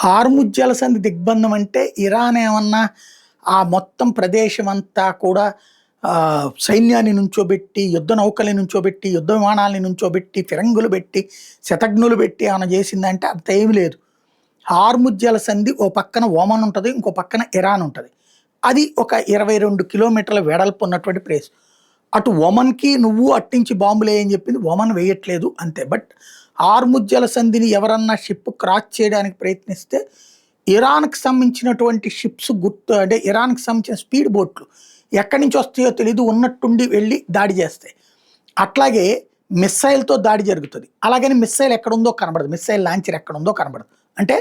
Hormuz జలసంధి దిగ్బంధం అంటే Iran ఏమన్నా ఆ మొత్తం ప్రదేశం అంతా కూడా సైన్యాన్ని నుంచోబెట్టి, యుద్ధ నౌకల్ని నుంచోబెట్టి, యుద్ధ విమానాల్ని నుంచోబెట్టి, ఫిరంగులు పెట్టి, శతఘ్నులు పెట్టి ఏమైనా చేసిందంటే అంత ఏమి లేదు. హార్ముజ్ జలసంధి ఓ పక్కన ఓమన్ ఉంటుంది, ఇంకో పక్కన ఇరాన్ ఉంటుంది. అది ఒక 22 కిలోమీటర్ల వెడల్పు ఉన్నటువంటి ప్లేస్. అటు ఒమన్కి నువ్వు అట్టించి బాంబులు వేయని చెప్పింది, ఒమన్ వేయట్లేదు అంతే. బట్ హార్ముజ్ జలసంధిని ఎవరన్నా షిప్ క్రాస్ చేయడానికి ప్రయత్నిస్తే ఇరాన్కి సంబంధించినటువంటి షిప్స్ అంటే ఇరాన్కి సంబంధించిన స్పీడ్ బోట్లు ఎక్కడి నుంచి వస్తాయో తెలియదు, ఉన్నట్టుండి వెళ్ళి దాడి చేస్తాయి. అట్లాగే మిస్సైల్తో దాడి జరుగుతుంది. అలాగని మిస్సైల్ ఎక్కడుందో కనబడదు, మిస్సైల్ లాంచర్ ఎక్కడుందో కనబడదు. అంటే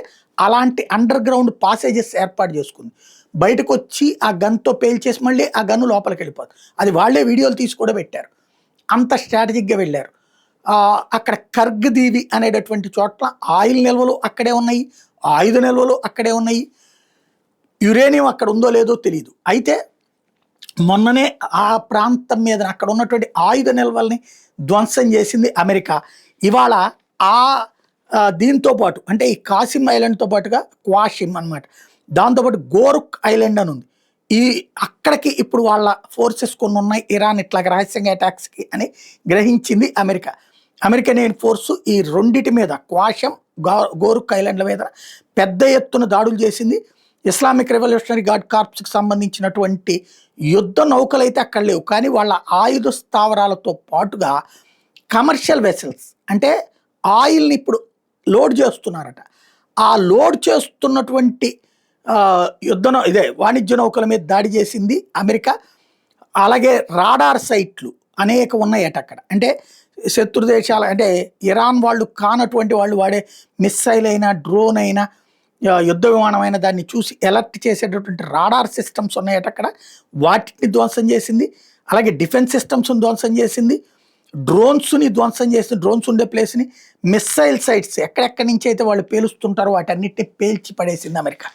అలాంటి అండర్ గ్రౌండ్ పాసేజెస్ ఏర్పాటు చేసుకుంది. బయటకు వచ్చి ఆ గన్తో పేల్చేసి మళ్ళీ ఆ గన్ను లోపలికి వెళ్ళిపోతుంది. అది వాళ్ళే వీడియోలు తీసి కూడా పెట్టారు. అంత స్ట్రాటజిక్గా వెళ్ళారు. అక్కడ కర్గ్ దీవి అనేటటువంటి చోట్ల ఆయిల్ నిల్వలు అక్కడే ఉన్నాయి, ఆయుధ నిల్వలు అక్కడే ఉన్నాయి, యురేనియం అక్కడ ఉందో లేదో తెలియదు. అయితే మొన్ననే ఆ ప్రాంతం మీద అక్కడ ఉన్నటువంటి ఆయుధ నిల్వల్ని ధ్వంసం చేసింది అమెరికా. ఇవాళ దీంతో పాటు అంటే ఈ కాసిం ఐలాండ్తో పాటుగా క్వాషిమ్ అనమాట, దాంతోపాటు గోరుక్ ఐలాండ్ అని ఉంది. అక్కడికి ఇప్పుడు వాళ్ళ ఫోర్సెస్ కొన్ని ఉన్నాయి ఇరాన్ ఇట్లాగ రహస్యంగా అటాక్స్కి అని గ్రహించింది అమెరికా. అమెరికన్ ఎయిర్ ఫోర్సు ఈ రెండిటి మీద, క్వాషం, గోరుక్ ఐలాండ్ల మీద పెద్ద ఎత్తున దాడులు చేసింది. ఇస్లామిక్ రెవల్యూషనరీ గార్డ్ కార్ప్స్కి సంబంధించినటువంటి యుద్ధ నౌకలు అయితే అక్కడ లేవు, కానీ వాళ్ళ ఆయుధ స్థావరాలతో పాటుగా కమర్షియల్ వెసల్స్ అంటే ఆయిల్ని ఇప్పుడు లోడ్ చేస్తున్నారట. ఆ లోడ్ చేస్తున్నటువంటి వాణిజ్య నౌకల మీద దాడి చేసింది అమెరికా. అలాగే రాడార్ సైట్లు అనేక ఉన్నాయట అక్కడ. అంటే శత్రు దేశాలు అంటే ఇరాన్ వాళ్ళు కానటువంటి వాళ్ళు వాడే మిస్సైల్ అయినా, డ్రోన్ అయినా, యుద్ధ విమానమైన దాన్ని చూసి అలర్ట్ చేసేటటువంటి రాడార్ సిస్టమ్స్ ఉన్నాయట అక్కడ. వాటిని ధ్వంసం చేసింది. అలాగే డిఫెన్స్ సిస్టమ్స్ని ధ్వంసం చేసింది, డ్రోన్స్ని ధ్వంసం చేసింది. డ్రోన్స్ ఉండే ప్లేస్ని, మిస్సైల్ సైట్స్ ఎక్కడెక్కడి నుంచి అయితే వాళ్ళు పేలుస్తుంటారో వాటన్నిటిని పేల్చి పడేసింది అమెరికా.